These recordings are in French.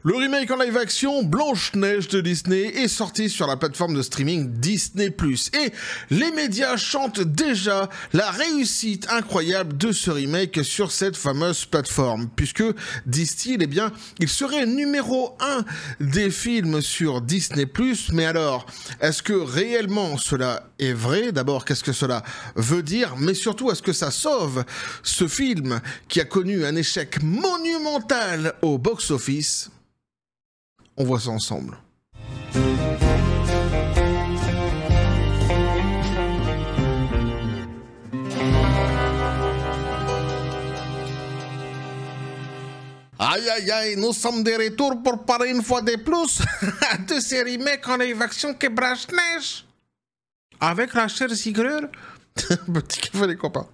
Le remake en live action Blanche-Neige de Disney est sorti sur la plateforme de streaming Disney+. Et les médias chantent déjà la réussite incroyable de ce remake sur cette fameuse plateforme. Puisque, disent-ils, eh bien, il serait numéro 1 des films sur Disney+. Mais alors, est-ce que réellement cela est vrai? D'abord, qu'est-ce que cela veut dire? Mais surtout, est-ce que ça sauve ce film qui a connu un échec monumental au box-office? On voit ça ensemble. Aïe aïe aïe, nous sommes de retour pour parler une fois de plus de ces remakes en live action que Blanche-Neige. Avec Rachel Zegler. Petit café les copains.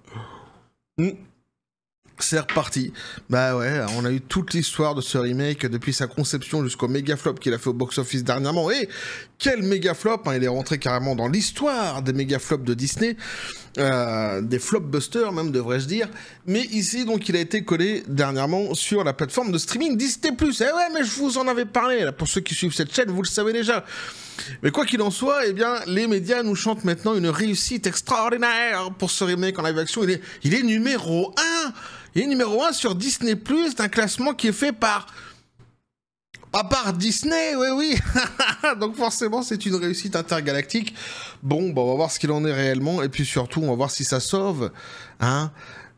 C'est reparti. Bah ouais, on a eu toute l'histoire de ce remake depuis sa conception jusqu'au méga flop qu'il a fait au box-office dernièrement. Et quel méga flop, hein, il est rentré carrément dans l'histoire des méga flops de Disney, des flopbusters même devrais-je dire. Mais ici donc il a été collé dernièrement sur la plateforme de streaming Disney+. Eh ouais, mais je vous en avais parlé là, pour ceux qui suivent cette chaîne, vous le savez déjà. Mais quoi qu'il en soit, eh bien les médias nous chantent maintenant une réussite extraordinaire pour ce remake en live action. Il est numéro 1. Il est numéro 1 sur Disney+, d'un classement qui est fait par Disney, oui. Donc forcément, c'est une réussite intergalactique. Bon, bah, on va voir ce qu'il en est réellement. Et puis surtout, on va voir si ça sauve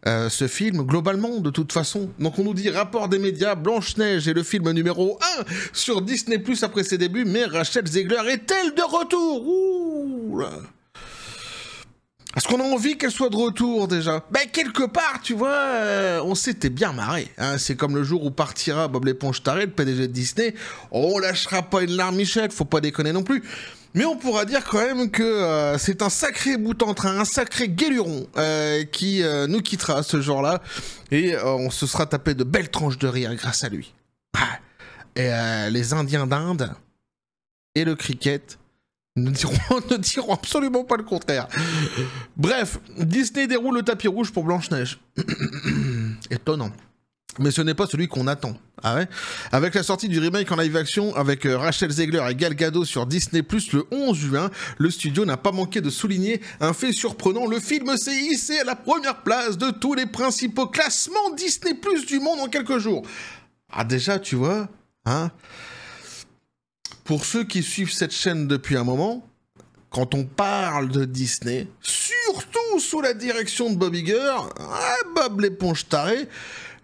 ce film, globalement, de toute façon. Donc on nous dit, rapport des médias, Blanche-Neige est le film numéro 1 sur Disney+, après ses débuts. Mais Rachel Zegler est-elle de retour? Ouh là. Est-ce qu'on a envie qu'elle soit de retour déjà? Ben quelque part, tu vois, on s'était bien marré. Hein. C'est comme le jour où partira Bob l'éponge taré, le PDG de Disney. On lâchera pas une larmichette, faut pas déconner non plus. Mais on pourra dire quand même que c'est un sacré bout en train, un sacré guéluron qui nous quittera ce jour-là. Et on se sera tapé de belles tranches de rire grâce à lui. Et les Indiens d'Inde et le cricket ne diront absolument pas le contraire. Bref, Disney déroule le tapis rouge pour Blanche-Neige. Étonnant. Mais ce n'est pas celui qu'on attend. Ah ouais? Avec la sortie du remake en live action avec Rachel Zegler et Gal Gadot sur Disney+, le 11 juin, le studio n'a pas manqué de souligner un fait surprenant. Le film s'est hissé à la première place de tous les principaux classements Disney+ du monde en quelques jours. Ah déjà, tu vois, hein? Pour ceux qui suivent cette chaîne depuis un moment, quand on parle de Disney, surtout sous la direction de Bob Iger, Bob l'éponge taré,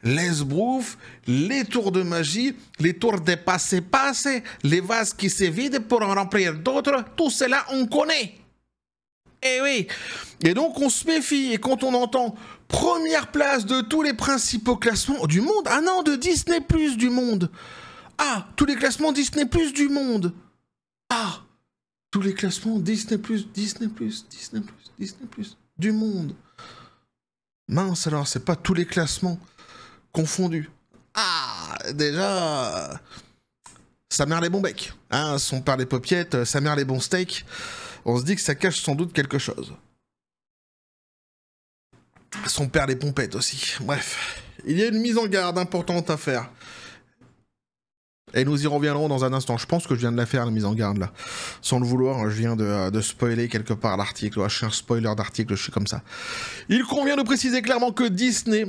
les Brouf, les tours de magie, les tours des passe-passe, les vases qui se vident pour en remplir d'autres, tout cela on connaît. Eh oui. Et donc on se méfie, et quand on entend première place de tous les principaux classements du monde, ah non, de Disney+ du monde. Ah, tous les classements Disney+ du monde. Ah, tous les classements Disney+, du monde. Mince alors, c'est pas tous les classements confondus. Ah, déjà, sa mère les bons becs. Hein, son père les paupiettes, sa mère les bons steaks. On se dit que ça cache sans doute quelque chose. Son père les pompettes aussi. Bref, il y a une mise en garde importante à faire. Et nous y reviendrons dans un instant. Je pense que je viens de la faire, la mise en garde, là. Sans le vouloir, je viens de spoiler quelque part l'article. Je suis un spoiler d'article, je suis comme ça. Il convient de préciser clairement que Disney+,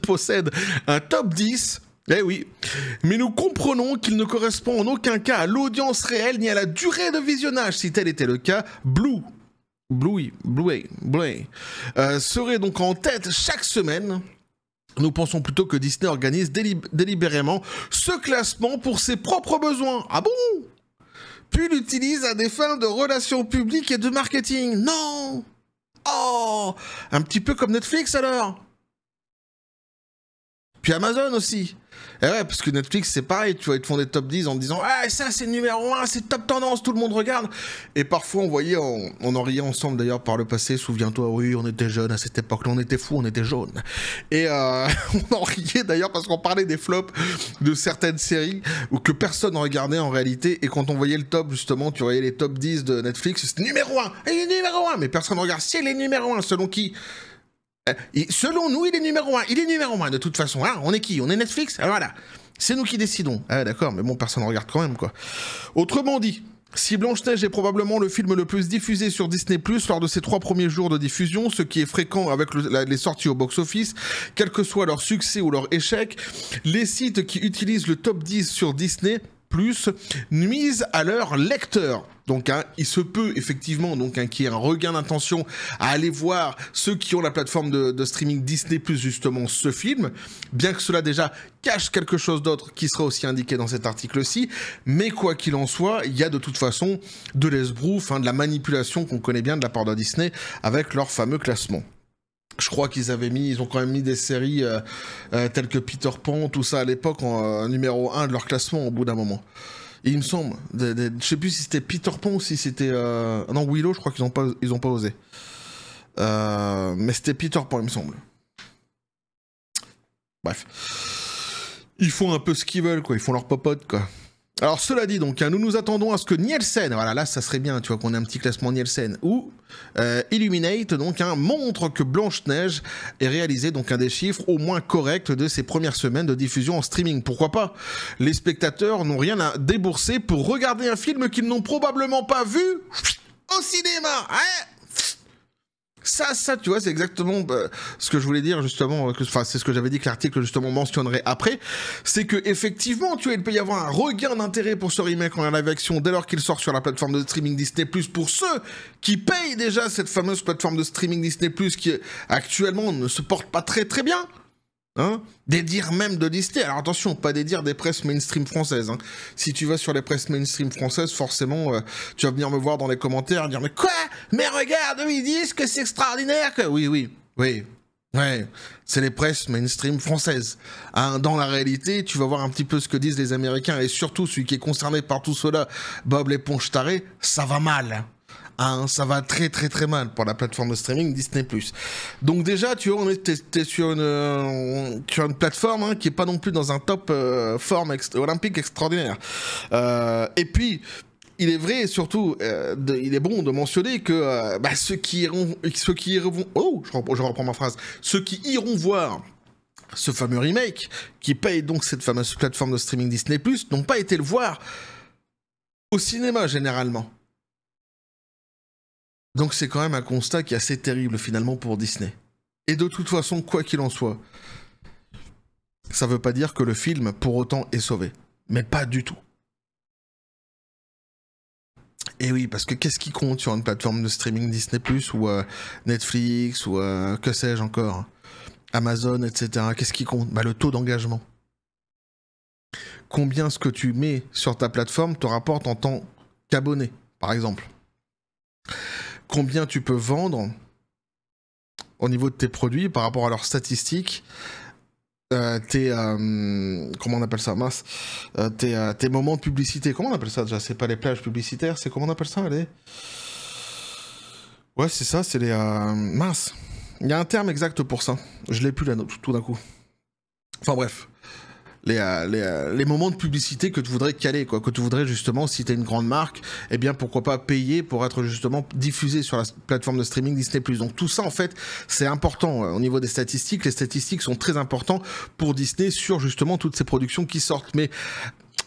possède un top 10. Eh oui. Mais nous comprenons qu'il ne correspond en aucun cas à l'audience réelle ni à la durée de visionnage. Si tel était le cas, Bluey serait donc en tête chaque semaine. Nous pensons plutôt que Disney organise délibérément ce classement pour ses propres besoins. Ah bon? Puis l'utilise à des fins de relations publiques et de marketing. Non! Oh! Un petit peu comme Netflix alors. Puis Amazon aussi. Et ouais, parce que Netflix, c'est pareil, tu vois, ils te font des top 10 en te disant « Ah, ça, c'est numéro 1, c'est top tendance, tout le monde regarde !» Et parfois, on voyait, on en riait ensemble d'ailleurs par le passé, souviens-toi, oui, on était jeunes à cette époque-là, on était fous, on était jaunes. Et on en riait d'ailleurs parce qu'on parlait des flops de certaines séries ou que personne ne regardait en réalité. Et quand on voyait le top, justement, tu voyais les top 10 de Netflix, c'était numéro 1, et numéro 1, mais personne ne regarde. Si elle est numéro 1, selon qui? Selon nous, il est numéro 1. Il est numéro 1 de toute façon. Hein, on est qui? On est Netflix? Voilà. C'est nous qui décidons. Ah d'accord, mais bon, personne ne regarde quand même, quoi. Autrement dit, si Blanche-Neige est probablement le film le plus diffusé sur Disney+, lors de ses 3 premiers jours de diffusion, ce qui est fréquent avec les sorties au box-office, quel que soit leur succès ou leur échec, les sites qui utilisent le top 10 sur Disney+, nuisent à leurs lecteurs. Donc il se peut effectivement qu'il y ait un regain d'intention à aller voir ceux qui ont la plateforme de streaming Disney+, justement ce film, bien que cela déjà cache quelque chose d'autre qui sera aussi indiqué dans cet article-ci, mais quoi qu'il en soit, il y a de toute façon de l'esbrouf, de la manipulation qu'on connaît bien de la part de Disney avec leur fameux classement. Je crois qu'ils ont quand même mis des séries telles que Peter Pan, tout ça à l'époque en numéro 1 de leur classement au bout d'un moment. Et il me semble, je sais plus si c'était Peter Pan ou si c'était... Non, Willow, je crois qu'ils ont pas osé. Mais c'était Peter Pan, il me semble. Bref. Ils font un peu ce qu'ils veulent, quoi. Ils font leur popote, quoi. Alors, cela dit, donc, nous nous attendons à ce que Nielsen, voilà, là, ça serait bien, tu vois, qu'on ait un petit classement Nielsen, ou Illuminate, donc, montre que Blanche-Neige est réalisé, donc, un des chiffres au moins corrects de ses premières semaines de diffusion en streaming. Pourquoi pas? Les spectateurs n'ont rien à débourser pour regarder un film qu'ils n'ont probablement pas vu au cinéma, hein? Ça, tu vois, c'est exactement ce que je voulais dire, justement, c'est ce que j'avais dit que l'article, justement, mentionnerait après, c'est que, effectivement, tu vois, il peut y avoir un regain d'intérêt pour ce remake en live action dès lors qu'il sort sur la plateforme de streaming Disney+, pour ceux qui payent déjà cette fameuse plateforme de streaming Disney+, qui, actuellement, ne se porte pas très très bien. Hein, des dires même de Disney. Alors attention, pas des dires des presses mainstream françaises. Hein. Si tu vas sur les presses mainstream françaises, forcément, tu vas venir me voir dans les commentaires et dire « Mais quoi? Mais regarde, ils disent que c'est extraordinaire que... » Oui, c'est les presses mainstream françaises. Hein, dans la réalité, tu vas voir un petit peu ce que disent les Américains, et surtout celui qui est concerné par tout cela, Bob l'éponge taré, ça va mal. Hein, ça va très très très mal pour la plateforme de streaming Disney+. Donc déjà, tu vois, t'es sur une plateforme qui est pas non plus dans un top forme olympique extraordinaire. Et puis, il est vrai, et surtout, il est bon de mentionner que ceux qui iront, je reprends ma phrase, ceux qui iront voir ce fameux remake, qui paye donc cette fameuse plateforme de streaming Disney+, n'ont pas été le voir au cinéma généralement. Donc c'est quand même un constat qui est assez terrible finalement pour Disney. Et de toute façon, quoi qu'il en soit, ça veut pas dire que le film pour autant est sauvé. Mais pas du tout. Et oui, parce que qu'est-ce qui compte sur une plateforme de streaming Disney+, ou Netflix, ou que sais-je encore, Amazon, etc. Qu'est-ce qui compte? Le taux d'engagement. Combien ce que tu mets sur ta plateforme te rapporte en tant qu'abonné, par exemple. Combien tu peux vendre au niveau de tes produits par rapport à leurs statistiques, comment on appelle ça, mince, tes moments de publicité, comment on appelle ça déjà? C'est pas les plages publicitaires, c'est comment on appelle ça, allez? Ouais, c'est ça, c'est les... mince, il y a un terme exact pour ça, je l'ai plus là tout d'un coup. Enfin bref. Les moments de publicité que tu voudrais caler, quoi, que tu voudrais justement, si tu es une grande marque, eh bien pourquoi pas payer pour être justement diffusé sur la plateforme de streaming Disney+. Donc tout ça en fait c'est important au niveau des statistiques. Les statistiques sont très importantes pour Disney sur justement toutes ces productions qui sortent. Mais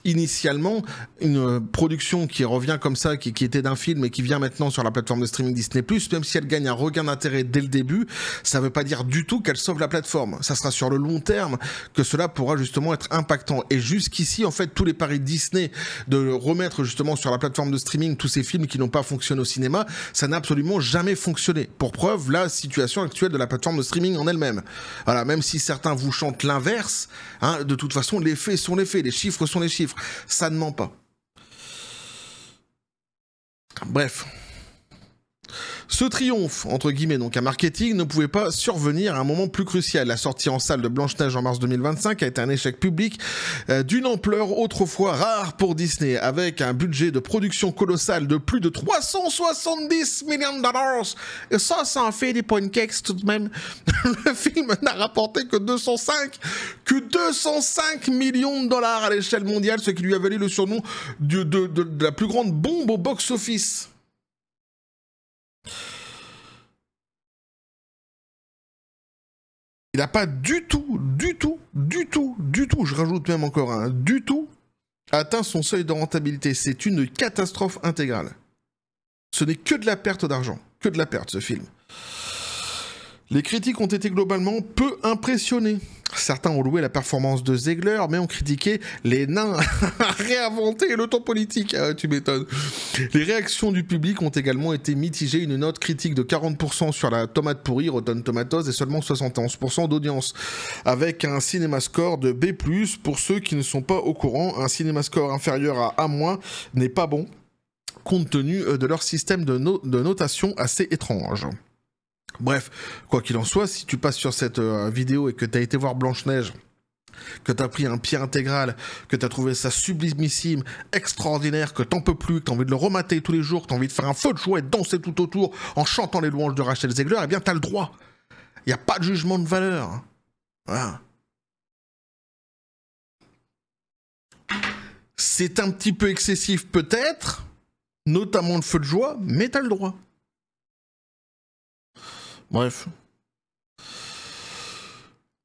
initialement, une production qui revient comme ça, qui était d'un film et qui vient maintenant sur la plateforme de streaming Disney+, même si elle gagne un regain d'intérêt dès le début, ça veut pas dire du tout qu'elle sauve la plateforme. Ça sera sur le long terme que cela pourra justement être impactant. Et jusqu'ici, en fait, tous les paris de Disney de remettre justement sur la plateforme de streaming tous ces films qui n'ont pas fonctionné au cinéma, ça n'a absolument jamais fonctionné. Pour preuve, la situation actuelle de la plateforme de streaming en elle-même. Voilà, même si certains vous chantent l'inverse, hein, de toute façon, les faits sont les faits, les chiffres sont les chiffres. Ça ne ment pas. Bref. Ce triomphe, entre guillemets, donc un marketing, ne pouvait pas survenir à un moment plus crucial. La sortie en salle de Blanche-Neige en mars 2025 a été un échec public d'une ampleur autrefois rare pour Disney, avec un budget de production colossal de plus de 370 millions de dollars. Et ça en fait des pancakes tout de même. Le film n'a rapporté que 205 millions de dollars à l'échelle mondiale, ce qui lui a valu le surnom de la plus grande bombe au box-office. Il n'a pas du tout, je rajoute même encore un, du tout, atteint son seuil de rentabilité. C'est une catastrophe intégrale. Ce n'est que de la perte d'argent, que de la perte, ce film. Les critiques ont été globalement peu impressionnés. Certains ont loué la performance de Zegler, mais ont critiqué les nains réinventés et le temps politique. Ah, tu m'étonnes. Les réactions du public ont également été mitigées. Une note critique de 40% sur la tomate pourrie, Rotten Tomatoes, et seulement 71% d'audience. Avec un CinemaScore de B+, pour ceux qui ne sont pas au courant, un CinemaScore inférieur à A- n'est pas bon, compte tenu de leur système de notation assez étrange. Bref, quoi qu'il en soit, si tu passes sur cette vidéo et que tu as été voir Blanche-Neige, que tu as pris un pied intégral, que tu as trouvé ça sublimissime, extraordinaire, que t'en peux plus, que tu as envie de le remater tous les jours, que tu as envie de faire un feu de joie et de danser tout autour en chantant les louanges de Rachel Zegler, eh bien tu as le droit. Il n'y a pas de jugement de valeur. Voilà. C'est un petit peu excessif peut-être, notamment le feu de joie, mais tu as le droit. Bref.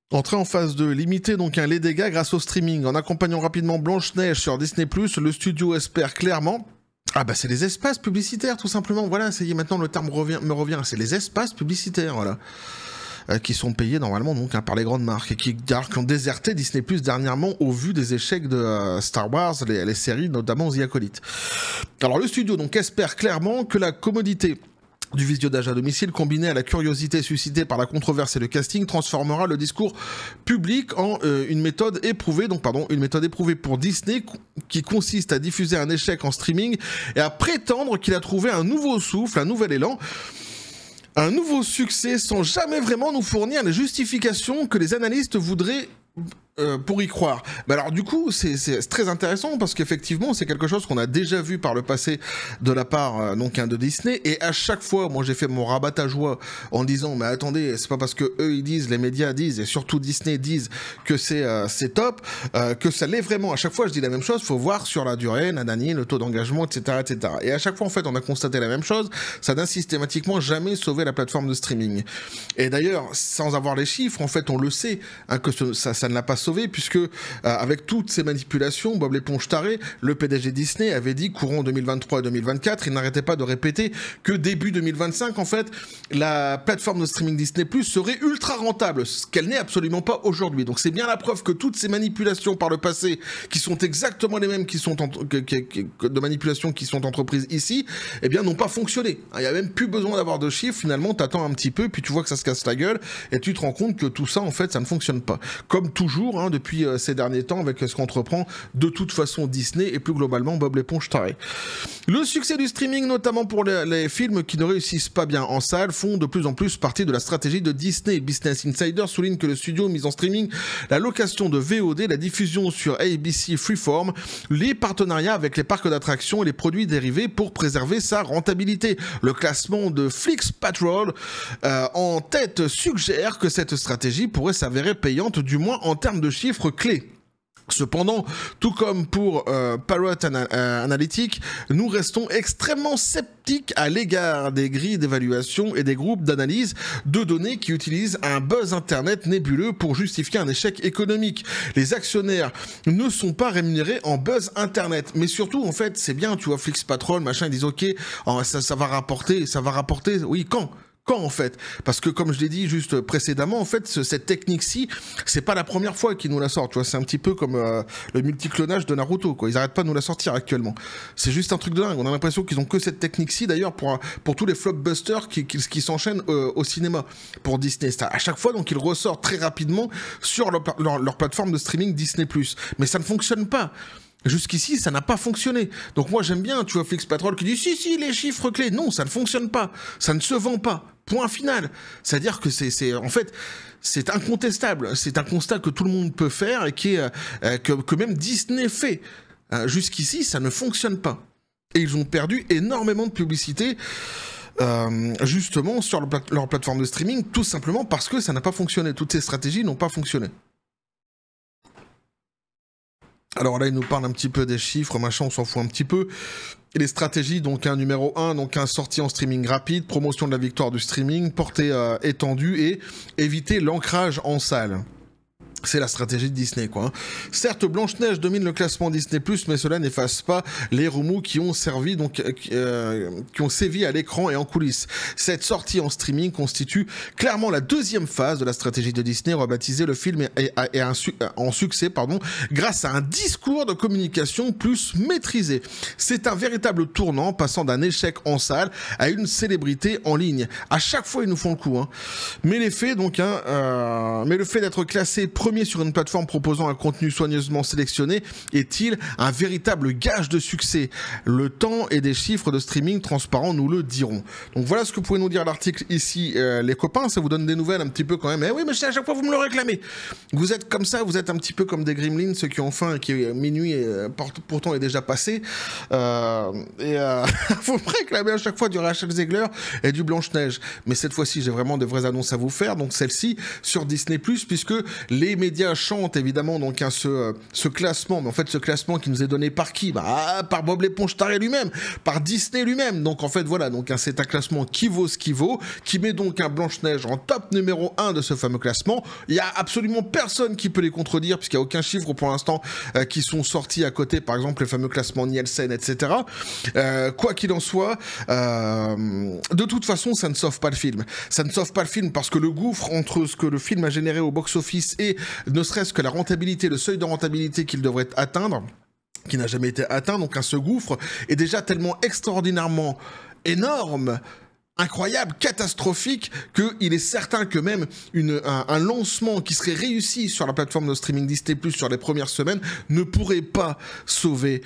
Entrée en phase 2, limiter donc les dégâts grâce au streaming. En accompagnant rapidement Blanche-Neige sur Disney+, le studio espère clairement... Ah bah c'est les espaces publicitaires tout simplement, voilà, ça y est, maintenant le terme me revient, c'est les espaces publicitaires, voilà. Qui sont payés normalement donc par les grandes marques et qui ont déserté Disney+ dernièrement au vu des échecs de Star Wars, les séries, notamment The Acolyte. Alors le studio donc espère clairement que la commodité du visionnage à domicile, combiné à la curiosité suscitée par la controverse et le casting, transformera le discours public en une méthode éprouvée, pour Disney, qui consiste à diffuser un échec en streaming et à prétendre qu'il a trouvé un nouveau souffle, un nouvel élan, un nouveau succès, sans jamais vraiment nous fournir les justifications que les analystes voudraient pour y croire. Mais alors du coup, c'est très intéressant parce qu'effectivement, c'est quelque chose qu'on a déjà vu par le passé de la part de Disney, et à chaque fois, moi j'ai fait mon rabat à joie en disant mais attendez, c'est pas parce que eux ils disent, les médias disent et surtout Disney disent que c'est top, que ça l'est vraiment. À chaque fois, je dis la même chose, faut voir sur la durée, nanani, le taux d'engagement, etc., etc. Et à chaque fois, en fait, on a constaté la même chose, ça n'a systématiquement jamais sauvé la plateforme de streaming. Et d'ailleurs, sans avoir les chiffres, en fait, on le sait que ça ne l'a pas sauvé, puisque avec toutes ces manipulations, Bob l'éponge taré, le PDG Disney avait dit courant 2023 et 2024, il n'arrêtait pas de répéter que début 2025, en fait, la plateforme de streaming Disney+ serait ultra rentable, ce qu'elle n'est absolument pas aujourd'hui. Donc c'est bien la preuve que toutes ces manipulations par le passé, qui sont exactement les mêmes de manipulations qui sont entreprises ici, eh bien n'ont pas fonctionné. Il n'y a même plus besoin d'avoir de chiffres, finalement t'attends un petit peu, puis tu vois que ça se casse la gueule, et tu te rends compte que tout ça, en fait, ça ne fonctionne pas. Comme toujours, depuis ces derniers temps, avec ce qu'entreprend de toute façon Disney et plus globalement Bob l'éponge taré. Le succès du streaming, notamment pour les films qui ne réussissent pas bien en salle, font de plus en plus partie de la stratégie de Disney. Business Insider souligne que le studio mise en streaming la location de VOD, la diffusion sur ABC Freeform, les partenariats avec les parcs d'attractions et les produits dérivés pour préserver sa rentabilité. Le classement de Flix Patrol en tête suggère que cette stratégie pourrait s'avérer payante, du moins en termes de chiffres clés. Cependant, tout comme pour Parrot Analytics, nous restons extrêmement sceptiques à l'égard des grilles d'évaluation et des groupes d'analyse de données qui utilisent un buzz internet nébuleux pour justifier un échec économique. Les actionnaires ne sont pas rémunérés en buzz internet, mais surtout, en fait, c'est bien, tu vois, Flix Patrol, machin, ils disent ok, ça va rapporter, oui, quand en fait, parce que comme je l'ai dit juste précédemment, en fait, cette technique-ci, c'est pas la première fois qu'ils nous la sortent, tu vois, c'est un petit peu comme le multiclonage de Naruto, quoi, ils arrêtent pas de nous la sortir actuellement. C'est juste un truc de dingue, on a l'impression qu'ils ont que cette technique-ci, d'ailleurs, pour tous les blockbusters qui s'enchaînent au cinéma, pour Disney. À chaque fois, donc, ils ressortent très rapidement sur leur plateforme de streaming Disney+. Mais ça ne fonctionne pas. Jusqu'ici, ça n'a pas fonctionné. Donc moi, j'aime bien, tu vois, Flix Patrol qui dit « Si, les chiffres clés ». Non, ça ne fonctionne pas. Ça ne se vend pas. Point final. C'est-à-dire que en fait, c'est incontestable. C'est un constat que tout le monde peut faire et que même Disney fait. Jusqu'ici, ça ne fonctionne pas. Et ils ont perdu énormément de publicité justement sur leur plateforme de streaming, tout simplement parce que ça n'a pas fonctionné. Toutes ces stratégies n'ont pas fonctionné. Alors là, il nous parle un petit peu des chiffres, machin, on s'en fout un petit peu. les stratégies, donc un numéro 1, donc un sortie en streaming rapide, promotion de la victoire du streaming, portée étendue et éviter l'ancrage en salle. C'est la stratégie de Disney, quoi. Certes, Blanche-Neige domine le classement Disney+, mais cela n'efface pas les remous qui ont servi, donc qui ont sévi à l'écran et en coulisses. Cette sortie en streaming constitue clairement la deuxième phase de la stratégie de Disney, rebaptiser le film en succès, grâce à un discours de communication plus maîtrisé. C'est un véritable tournant, passant d'un échec en salle à une célébrité en ligne. À chaque fois, ils nous font le coup, hein. Mais le fait d'être classé premier sur une plateforme proposant un contenu soigneusement sélectionné est-il un véritable gage de succès? Le temps et des chiffres de streaming transparents nous le diront. Donc voilà ce que vous pouvez nous dire l'article ici, les copains. Ça vous donne des nouvelles un petit peu quand même. Eh oui, mais à chaque fois vous me le réclamez. Vous êtes comme ça, vous êtes un petit peu comme des gremlins, ceux qui ont faim et qui minuit pourtant est déjà passé. Vous me réclamez à chaque fois du Rachel Zegler et du Blanche-Neige. Mais cette fois-ci, j'ai vraiment de vraies annonces à vous faire. Donc celle-ci sur Disney+, puisque les médias chantent évidemment donc ce classement, mais en fait ce classement qui nous est donné par qui? Par Bob l'éponge taré lui-même, par Disney lui-même. Donc en fait voilà, donc c'est un classement qui vaut ce qui vaut, qui met donc un Blanche-Neige en top numéro 1 de ce fameux classement. Il y a absolument personne qui peut les contredire, puisqu'il n'y a aucun chiffre pour l'instant qui sont sortis à côté, par exemple le fameux classement Nielsen, etc. Quoi qu'il en soit, de toute façon ça ne sauve pas le film. Ça ne sauve pas le film parce que le gouffre entre ce que le film a généré au box-office et ne serait-ce que la rentabilité, le seuil de rentabilité qu'il devrait atteindre, qui n'a jamais été atteint, donc ce gouffre est déjà tellement extraordinairement énorme, incroyable, catastrophique, qu'il est certain que même un lancement qui serait réussi sur la plateforme de streaming Disney+, sur les premières semaines, ne pourrait pas sauver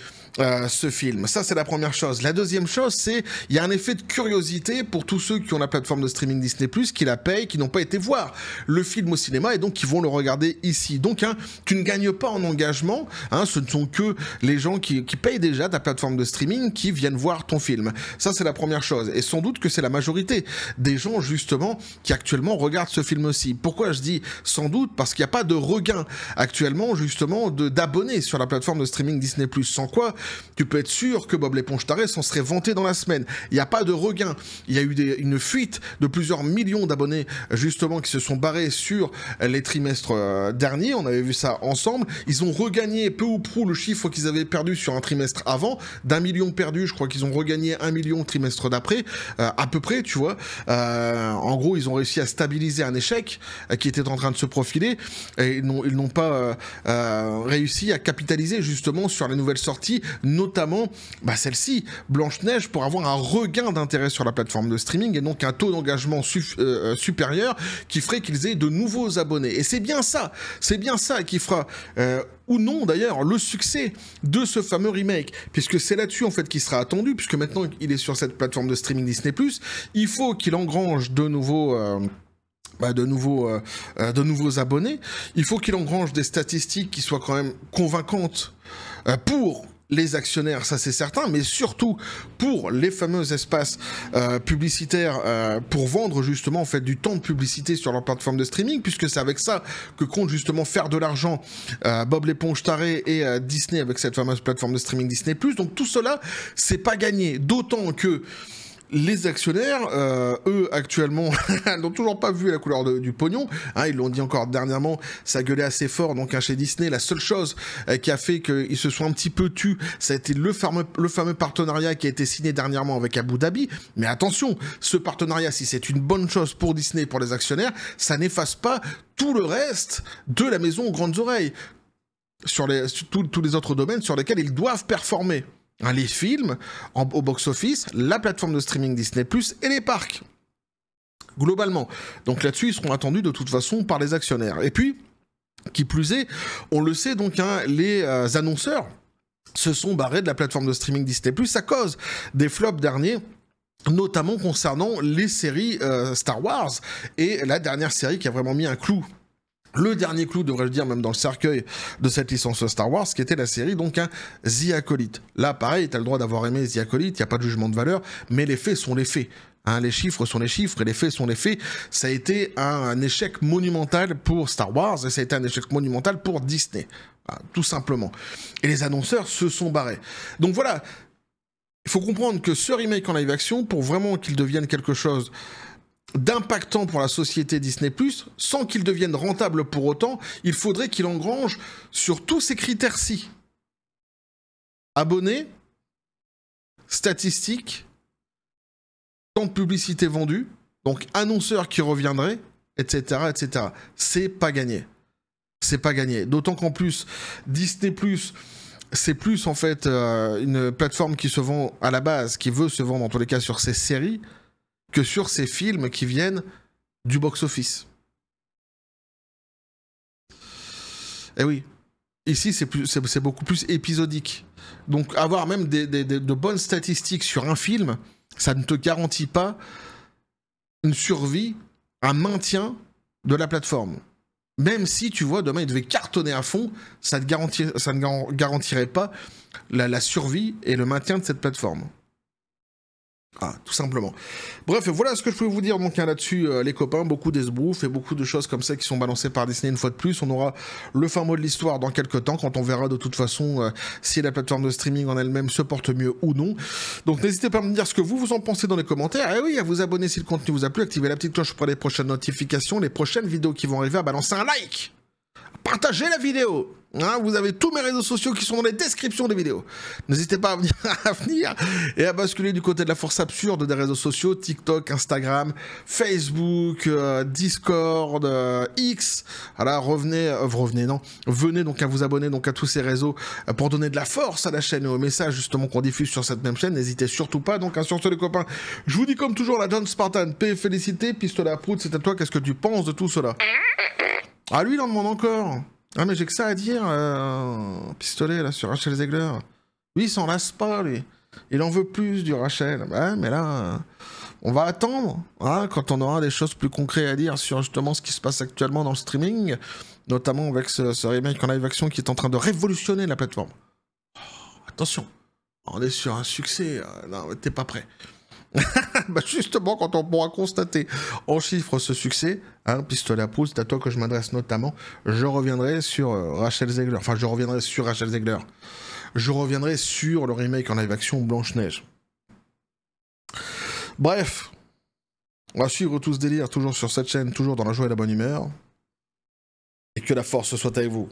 ce film. Ça, c'est la première chose. La deuxième chose, c'est il y a un effet de curiosité pour tous ceux qui ont la plateforme de streaming Disney+, qui la payent, qui n'ont pas été voir le film au cinéma et donc qui vont le regarder ici. Donc, tu ne gagnes pas en engagement, ce ne sont que les gens qui payent déjà ta plateforme de streaming qui viennent voir ton film. Ça, c'est la première chose. Et sans doute que c'est la majorité des gens, justement, qui actuellement regardent ce film aussi. Pourquoi je dis sans doute? Parce qu'il n'y a pas de regain actuellement, justement, d'abonnés sur la plateforme de streaming Disney+. Sans quoi, tu peux être sûr que Bob l'éponge taré s'en serait vanté dans la semaine. Il n'y a pas de regain. Il y a eu une fuite de plusieurs millions d'abonnés, justement, qui se sont barrés sur les trimestres derniers. On avait vu ça ensemble. Ils ont regagné peu ou prou le chiffre qu'ils avaient perdu sur un trimestre avant. D'1 million perdu, je crois qu'ils ont regagné 1 million le trimestre d'après, à peu près, tu vois. En gros, ils ont réussi à stabiliser un échec qui était en train de se profiler. Et ils n'ont pas réussi à capitaliser, justement, sur les nouvelles sorties, notamment celle-ci, Blanche-Neige, pour avoir un regain d'intérêt sur la plateforme de streaming et donc un taux d'engagement supérieur qui ferait qu'ils aient de nouveaux abonnés. Et c'est bien ça qui fera ou non d'ailleurs le succès de ce fameux remake, puisque c'est là-dessus en fait qu'il sera attendu, puisque maintenant il est sur cette plateforme de streaming Disney+, il faut qu'il engrange de nouveaux abonnés, il faut qu'il engrange des statistiques qui soient quand même convaincantes pour les actionnaires, ça c'est certain, mais surtout pour les fameux espaces publicitaires pour vendre justement en fait du temps de publicité sur leur plateforme de streaming, puisque c'est avec ça que compte justement faire de l'argent Bob l'éponge taré et Disney avec cette fameuse plateforme de streaming Disney+. Donc tout cela, c'est pas gagné, d'autant que les actionnaires, eux, actuellement, n'ont toujours pas vu la couleur du pognon. Ils l'ont dit encore dernièrement, ça gueulait assez fort. Donc, chez Disney, la seule chose qui a fait qu'ils se sont un petit peu tus, ça a été le fameux partenariat qui a été signé dernièrement avec Abu Dhabi. Mais attention, ce partenariat, si c'est une bonne chose pour Disney et pour les actionnaires, ça n'efface pas tout le reste de la maison aux grandes oreilles. Sur tous les autres domaines sur lesquels ils doivent performer. Les films au box-office, la plateforme de streaming Disney+, et les parcs, globalement. Donc là-dessus, ils seront attendus de toute façon par les actionnaires. Et puis, qui plus est, on le sait donc, les annonceurs se sont barrés de la plateforme de streaming Disney+, à cause des flops derniers, notamment concernant les séries Star Wars, et la dernière série qui a vraiment mis un clou. Le dernier clou, devrais-je dire, même dans le cercueil de cette licence Star Wars, qui était la série, donc, The Acolyte. Là, pareil, t'as le droit d'avoir aimé The Acolyte, il n'y a pas de jugement de valeur, mais les faits sont les faits. Les chiffres sont les chiffres et les faits sont les faits. Ça a été un échec monumental pour Star Wars et ça a été un échec monumental pour Disney. Tout simplement. Et les annonceurs se sont barrés. Donc voilà. Il faut comprendre que ce remake en live action, pour vraiment qu'il devienne quelque chose d'impactant pour la société Disney+, sans qu'il devienne rentable pour autant, il faudrait qu'il engrange sur tous ces critères-ci. Abonnés, statistiques, temps de publicité vendue, donc annonceurs qui reviendraient, etc., etc. C'est pas gagné. C'est pas gagné. D'autant qu'en plus, Disney+, c'est plus en fait une plateforme qui se vend à la base, qui veut se vendre en tous les cas sur ses séries, que sur ces films qui viennent du box-office. Eh oui, ici c'est beaucoup plus épisodique. Donc avoir même de bonnes statistiques sur un film, ça ne te garantit pas une survie, un maintien de la plateforme. Même si, tu vois, demain il devait cartonner à fond, ça ne garantirait pas la survie et le maintien de cette plateforme. Ah, tout simplement. Bref, voilà ce que je peux vous dire donc là-dessus, les copains. Beaucoup d'esbroufs et beaucoup de choses comme ça qui sont balancées par Disney une fois de plus. On aura le fin mot de l'histoire dans quelques temps, quand on verra de toute façon si la plateforme de streaming en elle-même se porte mieux ou non. Donc n'hésitez pas à me dire ce que vous en pensez dans les commentaires. Et oui, à vous abonner si le contenu vous a plu, activez la petite cloche pour les prochaines notifications, les prochaines vidéos qui vont arriver, à balancer un like, partagez la vidéo. Hein, vous avez tous mes réseaux sociaux qui sont dans les descriptions des vidéos. N'hésitez pas à venir et à basculer du côté de la force absurde des réseaux sociaux, TikTok, Instagram, Facebook, Discord, X. Voilà, venez donc à vous abonner donc à tous ces réseaux pour donner de la force à la chaîne et aux messages justement qu'on diffuse sur cette même chaîne. N'hésitez surtout pas. Donc sur ce les copains, je vous dis comme toujours la John Spartan, paix et félicité, pistolet à prout, c'est à toi, qu'est-ce que tu penses de tout cela? Ah lui il en demande encore. Ah mais j'ai que ça à dire, pistolet là sur Rachel Zegler. Lui il s'en lasse pas lui. Il en veut plus du Rachel. Ouais mais là, on va attendre hein, quand on aura des choses plus concrètes à dire sur justement ce qui se passe actuellement dans le streaming. Notamment avec ce remake en live action qui est en train de révolutionner la plateforme. Oh, attention, on est sur un succès, non t'es pas prêt. Bah justement, quand on pourra constater en chiffres ce succès, hein, pistolet à prout, c'est à toi que je m'adresse notamment, je reviendrai sur Rachel Zegler. Enfin, je reviendrai sur Rachel Zegler. Je reviendrai sur le remake en live action Blanche-Neige. Bref, on va suivre tout ce délire toujours sur cette chaîne, toujours dans la joie et la bonne humeur. Et que la force soit avec vous.